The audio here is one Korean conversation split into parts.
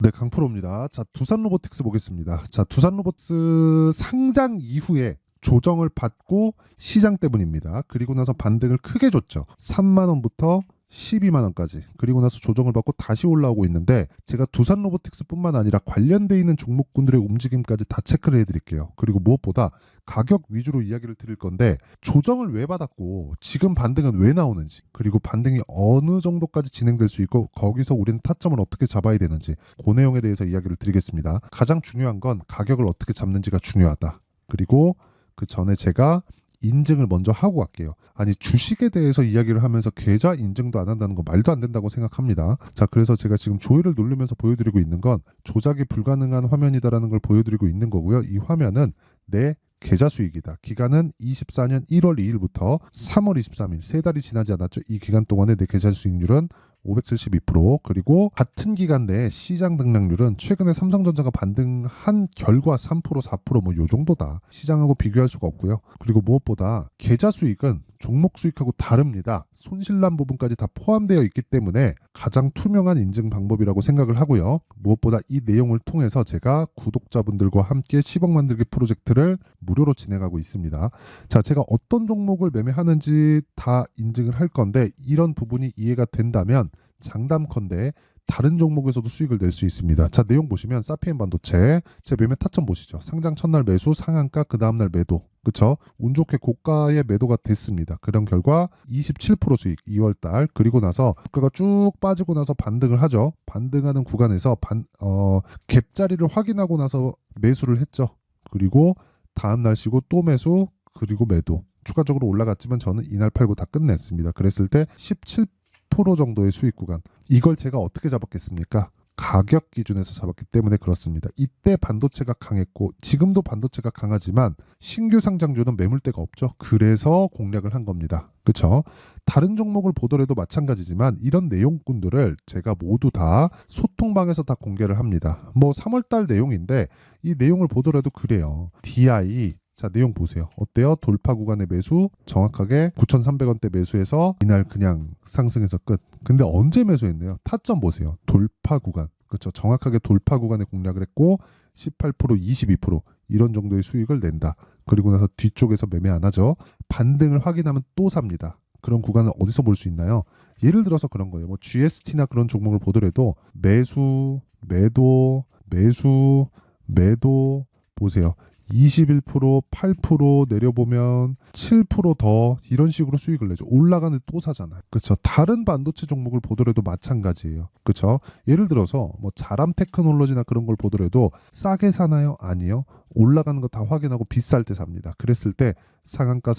네, 강프로입니다. 자, 두산 로보틱스 보겠습니다. 자, 두산 로보틱스 상장 이후에 조정을 받고 시장 때문입니다. 그리고 나서 반등을 크게 줬죠. 3만 원부터 12만 원까지. 그리고 나서 조정을 받고 다시 올라오고 있는데 제가 두산 로보틱스뿐만 아니라 관련돼 있는 종목군들의 움직임까지 다 체크를 해드릴게요. 그리고 무엇보다 가격 위주로 이야기를 드릴 건데 조정을 왜 받았고 지금 반등은 왜 나오는지 그리고 반등이 어느 정도까지 진행될 수 있고 거기서 우리는 타점을 어떻게 잡아야 되는지 그 내용에 대해서 이야기를 드리겠습니다. 가장 중요한 건 가격을 어떻게 잡는지가 중요하다. 그리고 그 전에 제가 인증을 먼저 하고 갈게요. 아니 주식에 대해서 이야기를 하면서 계좌 인증도 안 한다는 거 말도 안 된다고 생각합니다. 자, 그래서 제가 지금 조회를 누르면서 보여드리고 있는 건 조작이 불가능한 화면이다라는 걸 보여드리고 있는 거고요. 이 화면은 내 계좌 수익이다. 기간은 24년 1월 2일부터 3월 23일, 세 달이 지나지 않았죠. 이 기간 동안에 내 계좌 수익률은 572%. 그리고 같은 기간 내에 시장 등락률은 최근에 삼성전자가 반등한 결과 3%, 4%뭐 요 정도다. 시장하고 비교할 수가 없고요. 그리고 무엇보다 계좌 수익은 종목 수익하고 다릅니다. 손실난 부분까지 다 포함되어 있기 때문에 가장 투명한 인증 방법이라고 생각을 하고요. 무엇보다 이 내용을 통해서 제가 구독자분들과 함께 10억 만들기 프로젝트를 무료로 진행하고 있습니다. 자, 제가 어떤 종목을 매매하는지 다 인증을 할 건데 이런 부분이 이해가 된다면 장담컨대 다른 종목에서도 수익을 낼 수 있습니다. 자, 내용 보시면 사피엔 반도체 제 매매 타점 보시죠. 상장 첫날 매수, 상한가, 그 다음날 매도. 그쵸? 운 좋게 고가의 매도가 됐습니다. 그런 결과 27% 수익 2월달. 그리고 나서 주가가 쭉 빠지고 나서 반등을 하죠. 반등하는 구간에서 갭자리를 확인하고 나서 매수를 했죠. 그리고 다음날 쉬고 또 매수, 그리고 매도. 추가적으로 올라갔지만 저는 이날 팔고 다 끝냈습니다. 그랬을 때 17% 정도의 수익 구간. 이걸 제가 어떻게 잡았겠습니까? 가격 기준에서 잡았기 때문에 그렇습니다. 이때 반도체가 강했고 지금도 반도체가 강하지만 신규 상장주는 매물대가 없죠. 그래서 공략을 한 겁니다. 그렇죠? 다른 종목을 보더라도 마찬가지지만 이런 내용꾼들을 제가 모두 다 소통방에서 다 공개를 합니다. 뭐 3월달 내용인데 이 내용을 보더라도 그래요. DI 자, 내용 보세요. 어때요? 돌파 구간의 매수 정확하게 9,300원대 매수해서 이날 그냥 상승해서 끝. 근데 언제 매수했네요? 타점 보세요. 돌파 구간. 그렇죠. 정확하게 돌파 구간에 공략을 했고 18%, 22% 이런 정도의 수익을 낸다. 그리고 나서 뒤쪽에서 매매 안 하죠. 반등을 확인하면 또 삽니다. 그런 구간을 어디서 볼 수 있나요? 예를 들어서 그런 거예요. 뭐 GST나 그런 종목을 보더라도 매수, 매도, 매수, 매도 보세요. 21%, 8% 내려보면 7%더 이런 식으로 수익을 내죠. 올라가는데 또 사잖아요. 그렇죠. 다른 반도체 종목을 보더라도 마찬가지예요. 그렇죠. 예를 들어서 뭐 자람 테크놀로지나 그런 걸 보더라도 싸게 사나요? 아니요. 올라가는 거 다 확인하고 비쌀 때 삽니다. 그랬을 때 상한가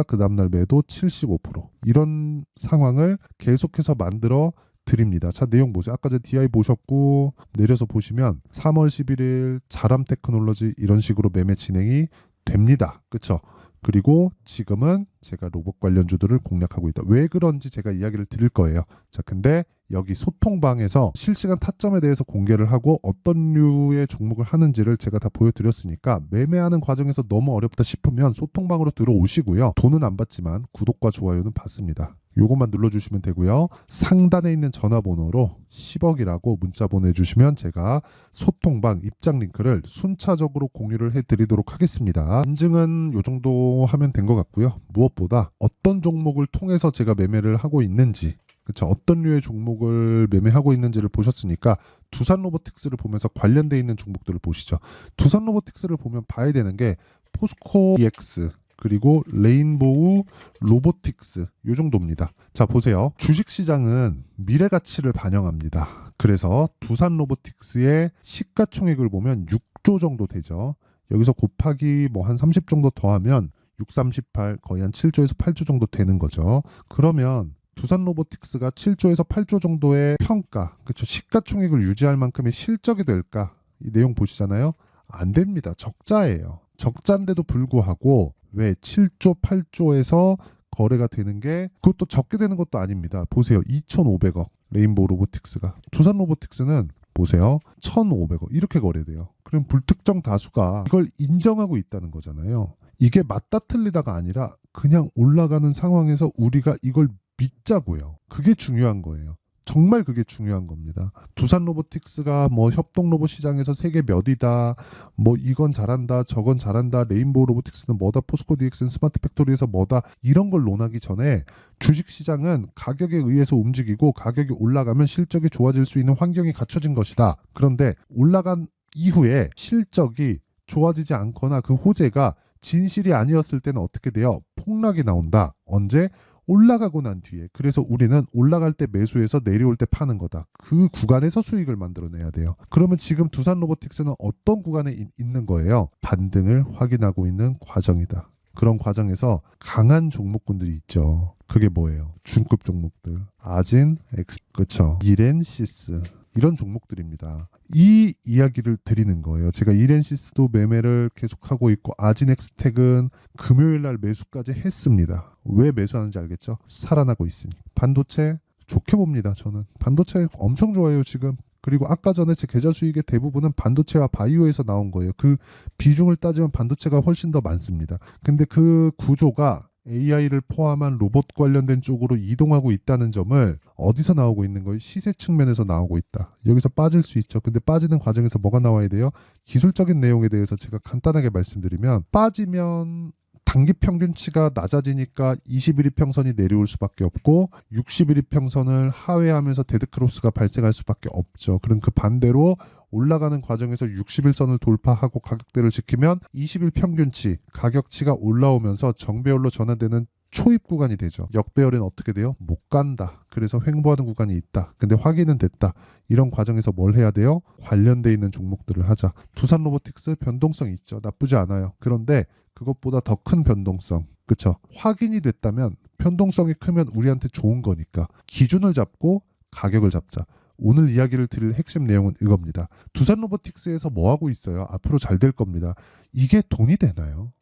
그 다음날 매도 75% 이런 상황을 계속해서 만들어 드립니다. 자, 내용 보세요. 아까 전 DI 보셨고 내려서 보시면 3월 11일 자람 테크놀로지 이런 식으로 매매 진행이 됩니다. 그렇죠? 그리고 지금은 제가 로봇 관련주들을 공략하고 있다. 왜 그런지 제가 이야기를 드릴 거예요. 자, 근데 여기 소통방에서 실시간 타점에 대해서 공개를 하고 어떤 류의 종목을 하는지를 제가 다 보여드렸으니까 매매하는 과정에서 너무 어렵다 싶으면 소통방으로 들어오시고요. 돈은 안 받지만 구독과 좋아요는 받습니다. 요것만 눌러주시면 되고요. 상단에 있는 전화번호로 10억이라고 문자 보내주시면 제가 소통방 입장 링크를 순차적으로 공유를 해드리도록 하겠습니다. 인증은 요 정도 하면 된 것 같고요. 무엇보다 어떤 종목을 통해서 제가 매매를 하고 있는지 그렇죠. 어떤 류의 종목을 매매하고 있는지를 보셨으니까 두산 로보틱스를 보면서 관련돼 있는 종목들을 보시죠. 두산 로보틱스를 보면 봐야 되는 게 포스코 EX 그리고 레인보우 로보틱스 요 정도입니다. 자, 보세요. 주식시장은 미래 가치를 반영합니다. 그래서 두산 로보틱스의 시가총액을 보면 6조 정도 되죠. 여기서 곱하기 뭐 한 30 정도 더하면 6, 38 거의 한 7조에서 8조 정도 되는 거죠. 그러면 두산 로보틱스가 7조에서 8조 정도의 평가, 그렇죠. 시가총액을 유지할 만큼의 실적이 될까? 이 내용 보시잖아요. 안 됩니다. 적자예요. 적자인데도 불구하고 왜 7조, 8조에서 거래가 되는 게 그것도 적게 되는 것도 아닙니다. 보세요. 2,500억 레인보우 로보틱스가. 두산 로보틱스는 보세요. 1,500억 이렇게 거래돼요. 그럼 불특정 다수가 이걸 인정하고 있다는 거잖아요. 이게 맞다 틀리다가 아니라 그냥 올라가는 상황에서 우리가 이걸 믿자고요. 그게 중요한 거예요. 정말 그게 중요한 겁니다. 두산 로보틱스가 뭐 협동 로봇 시장에서 세계 몇이다, 뭐 이건 잘한다, 저건 잘한다, 레인보우 로보틱스는 뭐다, 포스코 DX는 스마트 팩토리에서 뭐다, 이런 걸 논하기 전에 주식 시장은 가격에 의해서 움직이고 가격이 올라가면 실적이 좋아질 수 있는 환경이 갖춰진 것이다. 그런데 올라간 이후에 실적이 좋아지지 않거나 그 호재가 진실이 아니었을 때는 어떻게 돼요? 폭락이 나온다. 언제? 올라가고 난 뒤에. 그래서 우리는 올라갈 때 매수해서 내려올 때 파는 거다. 그 구간에서 수익을 만들어내야 돼요. 그러면 지금 두산 로보틱스는 어떤 구간에 있는 거예요? 반등을 확인하고 있는 과정이다. 그런 과정에서 강한 종목군들이 있죠. 그게 뭐예요? 중급 종목들. 아진, 그쵸. 이렌시스. 이런 종목들입니다. 이 이야기를 드리는 거예요. 제가 이렌시스도 매매를 계속하고 있고 아진엑스텍은 금요일 날 매수까지 했습니다. 왜 매수하는지 알겠죠? 살아나고 있으니. 반도체 좋게 봅니다. 저는 반도체 엄청 좋아요 지금. 그리고 아까 전에 제 계좌 수익의 대부분은 반도체와 바이오에서 나온 거예요. 그 비중을 따지면 반도체가 훨씬 더 많습니다. 근데 그 구조가 AI를 포함한 로봇 관련된 쪽으로 이동하고 있다는 점을 어디서 나오고 있는 거예요? 시세 측면에서 나오고 있다. 여기서 빠질 수 있죠. 근데 빠지는 과정에서 뭐가 나와야 돼요? 기술적인 내용에 대해서 제가 간단하게 말씀드리면 빠지면 단기 평균치가 낮아지니까 21이평선이 내려올 수밖에 없고 61이평선을 하회하면서 데드크로스가 발생할 수밖에 없죠. 그럼 그 반대로 올라가는 과정에서 60일선을 돌파하고 가격대를 지키면 20일 평균치 가격치가 올라오면서 정배열로 전환되는 초입 구간이 되죠. 역배열은 어떻게 돼요? 못 간다. 그래서 횡보하는 구간이 있다. 근데 확인은 됐다. 이런 과정에서 뭘 해야 돼요? 관련돼 있는 종목들을 하자. 두산 로보틱스 변동성이 있죠. 나쁘지 않아요. 그런데 그것보다 더 큰 변동성. 그쵸? 확인이 됐다면 변동성이 크면 우리한테 좋은 거니까 기준을 잡고 가격을 잡자. 오늘 이야기를 드릴 핵심 내용은 이겁니다. 두산 로보틱스에서 뭐 하고 있어요? 앞으로 잘 될 겁니다. 이게 돈이 되나요?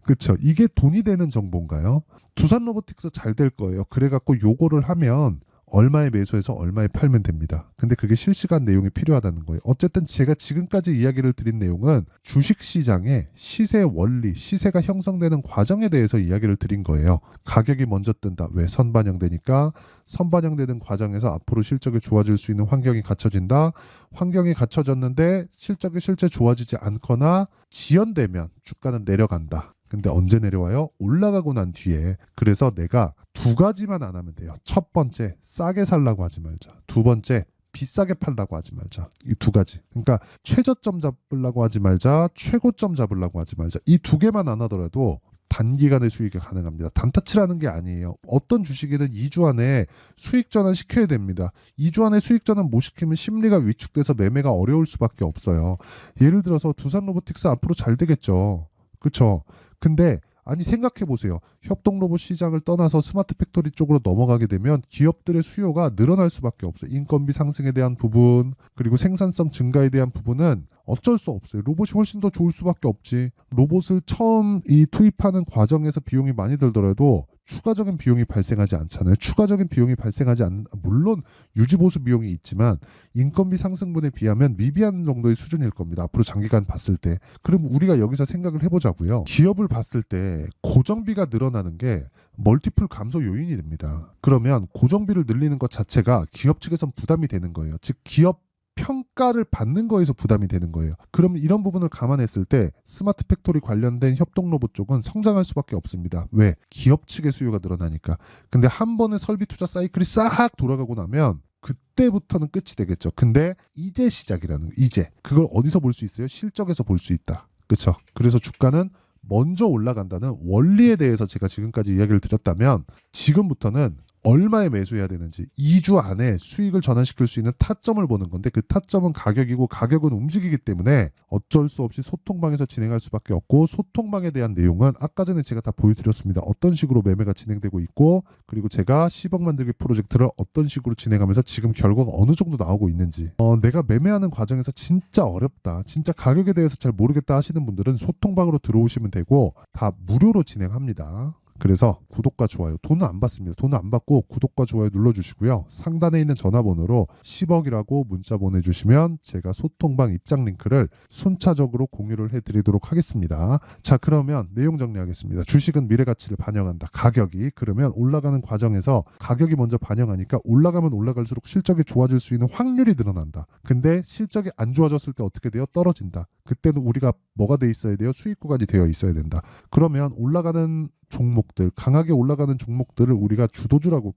그쵸? 이게 돈이 되는 정보인가요? 두산 로보틱스 잘 될 거예요. 그래갖고 요거를 하면 얼마에 매수해서 얼마에 팔면 됩니다. 근데 그게 실시간 내용이 필요하다는 거예요. 어쨌든 제가 지금까지 이야기를 드린 내용은 주식시장의 시세 원리, 시세가 형성되는 과정에 대해서 이야기를 드린 거예요. 가격이 먼저 뜬다. 왜? 선반영되니까. 선반영되는 과정에서 앞으로 실적이 좋아질 수 있는 환경이 갖춰진다. 환경이 갖춰졌는데 실적이 실제 좋아지지 않거나 지연되면 주가는 내려간다. 근데 언제 내려와요? 올라가고 난 뒤에. 그래서 내가 두 가지만 안 하면 돼요. 첫 번째, 싸게 살라고 하지 말자. 두 번째, 비싸게 팔라고 하지 말자. 이 두 가지. 그러니까 최저점 잡으려고 하지 말자. 최고점 잡으려고 하지 말자. 이 두 개만 안 하더라도 단기간에 수익이 가능합니다. 단타치라는 게 아니에요. 어떤 주식이든 2주 안에 수익 전환 시켜야 됩니다. 2주 안에 수익 전환 못 시키면 심리가 위축돼서 매매가 어려울 수밖에 없어요. 예를 들어서 두산 로보틱스 앞으로 잘 되겠죠. 그쵸? 근데 아니 생각해 보세요. 협동 로봇 시장을 떠나서 스마트 팩토리 쪽으로 넘어가게 되면 기업들의 수요가 늘어날 수밖에 없어요. 인건비 상승에 대한 부분, 그리고 생산성 증가에 대한 부분은 어쩔 수 없어요. 로봇이 훨씬 더 좋을 수밖에 없지. 로봇을 처음 투입하는 과정에서 비용이 많이 들더라도 추가적인 비용이 발생하지 않잖아요. 추가적인 비용이 발생하지 않는, 물론 유지보수 비용이 있지만 인건비 상승분에 비하면 미비한 정도의 수준일 겁니다. 앞으로 장기간 봤을 때. 그럼 우리가 여기서 생각을 해보자고요. 기업을 봤을 때 고정비가 늘어나는 게 멀티플 감소 요인이 됩니다. 그러면 고정비를 늘리는 것 자체가 기업 측에선 부담이 되는 거예요. 즉 기업 평가를 받는 거에서 부담이 되는 거예요. 그러면 이런 부분을 감안했을 때 스마트 팩토리 관련된 협동 로봇 쪽은 성장할 수밖에 없습니다. 왜? 기업 측의 수요가 늘어나니까. 근데 한 번의 설비 투자 사이클이 싹 돌아가고 나면 그때부터는 끝이 되겠죠. 근데 이제 시작이라는 거. 이제 그걸 어디서 볼 수 있어요? 실적에서 볼 수 있다. 그렇죠? 그래서 주가는 먼저 올라간다는 원리에 대해서 제가 지금까지 이야기를 드렸다면 지금부터는 얼마에 매수해야 되는지 2주 안에 수익을 전환시킬 수 있는 타점을 보는 건데 그 타점은 가격이고 가격은 움직이기 때문에 어쩔 수 없이 소통방에서 진행할 수밖에 없고 소통방에 대한 내용은 아까 전에 제가 다 보여드렸습니다. 어떤 식으로 매매가 진행되고 있고 그리고 제가 10억 만들기 프로젝트를 어떤 식으로 진행하면서 지금 결과가 어느 정도 나오고 있는지 내가 매매하는 과정에서 진짜 어렵다. 진짜 가격에 대해서 잘 모르겠다 하시는 분들은 소통방으로 들어오시면 되고 다 무료로 진행합니다. 그래서 구독과 좋아요, 돈은 안 받습니다. 돈은 안 받고 구독과 좋아요 눌러주시고요. 상단에 있는 전화번호로 10억이라고 문자 보내주시면 제가 소통방 입장 링크를 순차적으로 공유를 해드리도록 하겠습니다. 자, 그러면 내용 정리하겠습니다. 주식은 미래 가치를 반영한다. 가격이 그러면 올라가는 과정에서 가격이 먼저 반영하니까 올라가면 올라갈수록 실적이 좋아질 수 있는 확률이 늘어난다. 근데 실적이 안 좋아졌을 때 어떻게 돼요? 떨어진다. 그때는 우리가 뭐가 돼 있어야 돼요? 수익 구간이 되어 있어야 된다. 그러면 올라가는 종목들, 강하게 올라가는 종목들을 우리가 주도주라고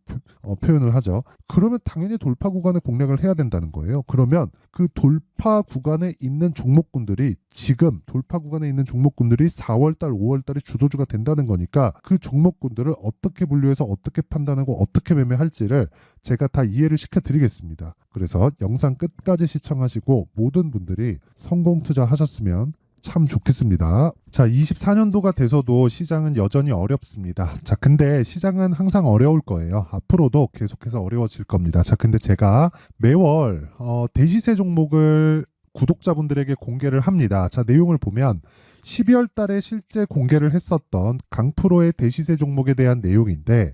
표현을 하죠. 그러면 당연히 돌파 구간에 공략을 해야 된다는 거예요. 그러면 그 돌파 구간에 있는 종목군들이 지금 돌파 구간에 있는 종목군들이 4월달, 5월달에 주도주가 된다는 거니까 그 종목군들을 어떻게 분류해서 어떻게 판단하고 어떻게 매매할지를 제가 다 이해를 시켜드리겠습니다. 그래서 영상 끝까지 시청하시고 모든 분들이 성공 투자하셨으면 참 좋겠습니다. 자, 24년도가 돼서도 시장은 여전히 어렵습니다. 자, 근데 시장은 항상 어려울 거예요. 앞으로도 계속해서 어려워질 겁니다. 자, 근데 제가 매월 대시세 종목을 구독자분들에게 공개를 합니다. 자, 내용을 보면 12월 달에 실제 공개를 했었던 강프로의 대시세 종목에 대한 내용인데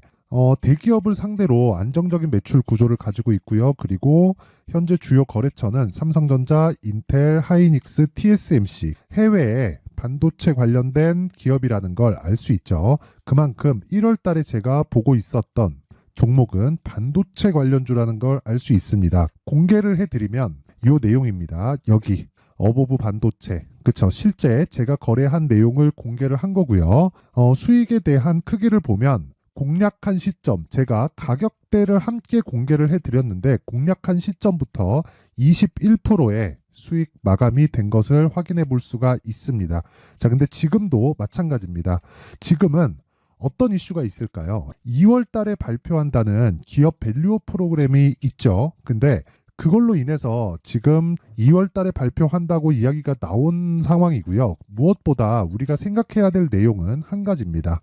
대기업을 상대로 안정적인 매출 구조를 가지고 있고요. 그리고 현재 주요 거래처는 삼성전자, 인텔, 하이닉스, TSMC, 해외에 반도체 관련된 기업이라는 걸 알 수 있죠. 그만큼 1월 달에 제가 보고 있었던 종목은 반도체 관련주라는 걸 알 수 있습니다. 공개를 해드리면 이 내용입니다. 여기 어보브 반도체, 그쵸? 실제 제가 거래한 내용을 공개를 한 거고요. 수익에 대한 크기를 보면 공략한 시점, 제가 가격대를 함께 공개를 해드렸는데 공략한 시점부터 21%의 수익 마감이 된 것을 확인해 볼 수가 있습니다. 자, 근데 지금도 마찬가지입니다. 지금은 어떤 이슈가 있을까요? 2월 달에 발표한다는 기업 밸류업 프로그램이 있죠. 근데 그걸로 인해서 지금 2월 달에 발표한다고 이야기가 나온 상황이고요. 무엇보다 우리가 생각해야 될 내용은 한 가지입니다.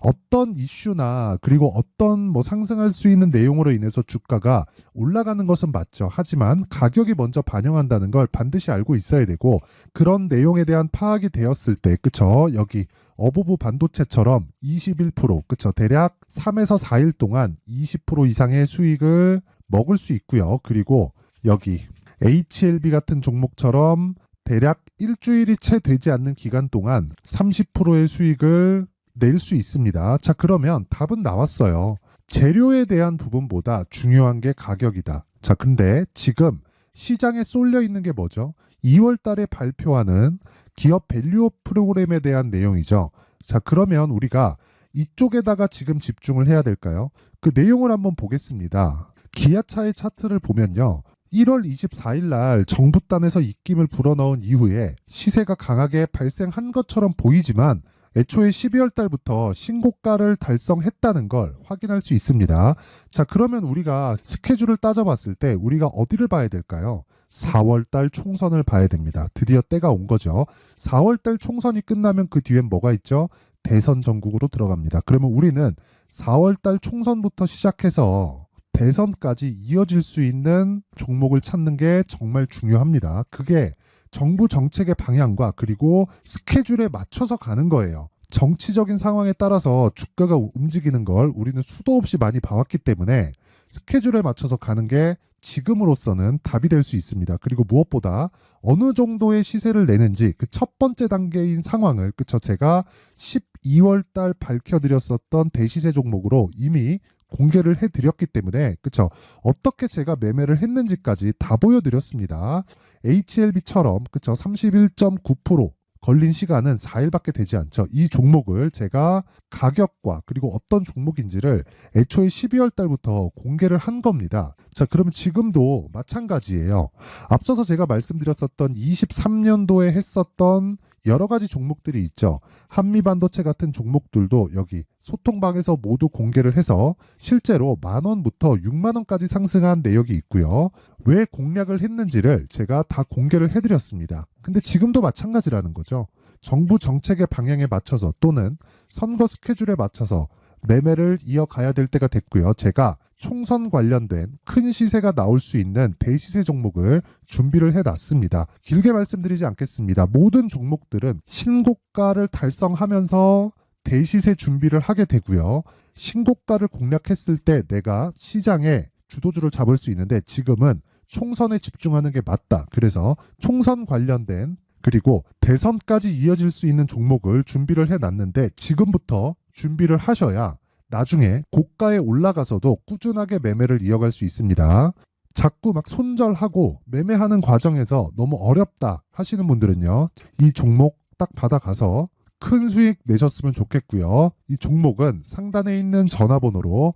어떤 이슈나 그리고 어떤 상승할 수 있는 내용으로 인해서 주가가 올라가는 것은 맞죠. 하지만 가격이 먼저 반영한다는 걸 반드시 알고 있어야 되고, 그런 내용에 대한 파악이 되었을 때, 그쵸? 여기 어보브 반도체처럼 21%, 그쵸? 대략 3에서 4일 동안 20% 이상의 수익을 먹을 수 있고요. 그리고 여기 HLB 같은 종목처럼 대략 일주일이 채 되지 않는 기간 동안 30%의 수익을 낼 수 있습니다. 자, 그러면 답은 나왔어요. 재료에 대한 부분보다 중요한 게 가격이다. 자, 근데 지금 시장에 쏠려 있는 게 뭐죠? 2월 달에 발표하는 기업 밸류업 프로그램에 대한 내용이죠. 자, 그러면 우리가 이쪽에다가 지금 집중을 해야 될까요? 그 내용을 한번 보겠습니다. 기아차의 차트를 보면요. 1월 24일 날 정부단에서 입김을 불어넣은 이후에 시세가 강하게 발생한 것처럼 보이지만 애초에 12월 달부터 신고가를 달성했다는 걸 확인할 수 있습니다. 자, 그러면 우리가 스케줄을 따져봤을 때 우리가 어디를 봐야 될까요? 4월 달 총선을 봐야 됩니다. 드디어 때가 온 거죠. 4월 달 총선이 끝나면 그 뒤엔 뭐가 있죠? 대선 전국으로 들어갑니다. 그러면 우리는 4월 달 총선부터 시작해서 대선까지 이어질 수 있는 종목을 찾는 게 정말 중요합니다. 그게 정부 정책의 방향과 그리고 스케줄에 맞춰서 가는 거예요. 정치적인 상황에 따라서 주가가 움직이는 걸 우리는 수도 없이 많이 봐왔기 때문에 스케줄에 맞춰서 가는 게 지금으로서는 답이 될 수 있습니다. 그리고 무엇보다 어느 정도의 시세를 내는지 그 첫 번째 단계인 상황을, 그쵸? 제가 12월 달 밝혀드렸었던 대시세 종목으로 이미 공개를 해드렸기 때문에, 그쵸? 어떻게 제가 매매를 했는지까지 다 보여드렸습니다. HLB처럼, 그쵸? 31.9% 걸린 시간은 4일밖에 되지 않죠. 이 종목을 제가 가격과 그리고 어떤 종목인지를 애초에 12월 달부터 공개를 한 겁니다. 자, 그러면 지금도 마찬가지예요. 앞서서 제가 말씀드렸었던 23년도에 했었던 여러 가지 종목들이 있죠. 한미반도체 같은 종목들도 여기 소통방에서 모두 공개를 해서 실제로 10,000원부터 60,000원까지 상승한 내역이 있고요. 왜 공략을 했는지를 제가 다 공개를 해드렸습니다. 근데 지금도 마찬가지라는 거죠. 정부 정책의 방향에 맞춰서 또는 선거 스케줄에 맞춰서 매매를 이어가야 될 때가 됐고요. 제가 총선 관련된 큰 시세가 나올 수 있는 대시세 종목을 준비를 해놨습니다. 길게 말씀드리지 않겠습니다. 모든 종목들은 신고가를 달성하면서 대시세 준비를 하게 되고요. 신고가를 공략했을 때 내가 시장에 주도주를 잡을 수 있는데 지금은 총선에 집중하는 게 맞다. 그래서 총선 관련된 그리고 대선까지 이어질 수 있는 종목을 준비를 해놨는데 지금부터 준비를 하셔야 나중에 고가에 올라가서도 꾸준하게 매매를 이어갈 수 있습니다. 자꾸 막 손절하고 매매하는 과정에서 너무 어렵다 하시는 분들은요. 이 종목 딱 받아가서 큰 수익 내셨으면 좋겠고요. 이 종목은 상단에 있는 전화번호로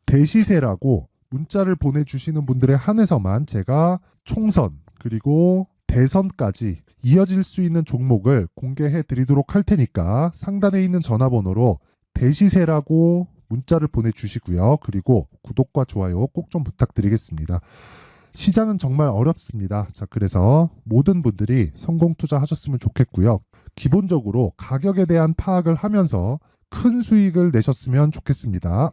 대시세라고 문자를 보내주시는 분들에 한해서만 제가 총선 그리고 대선까지 이어질 수 있는 종목을 공개해 드리도록 할 테니까 상단에 있는 전화번호로 대시세라고 문자를 보내주시고요. 그리고 구독과 좋아요 꼭 좀 부탁드리겠습니다. 시장은 정말 어렵습니다. 자, 그래서 모든 분들이 성공 투자하셨으면 좋겠고요. 기본적으로 가격에 대한 파악을 하면서 큰 수익을 내셨으면 좋겠습니다.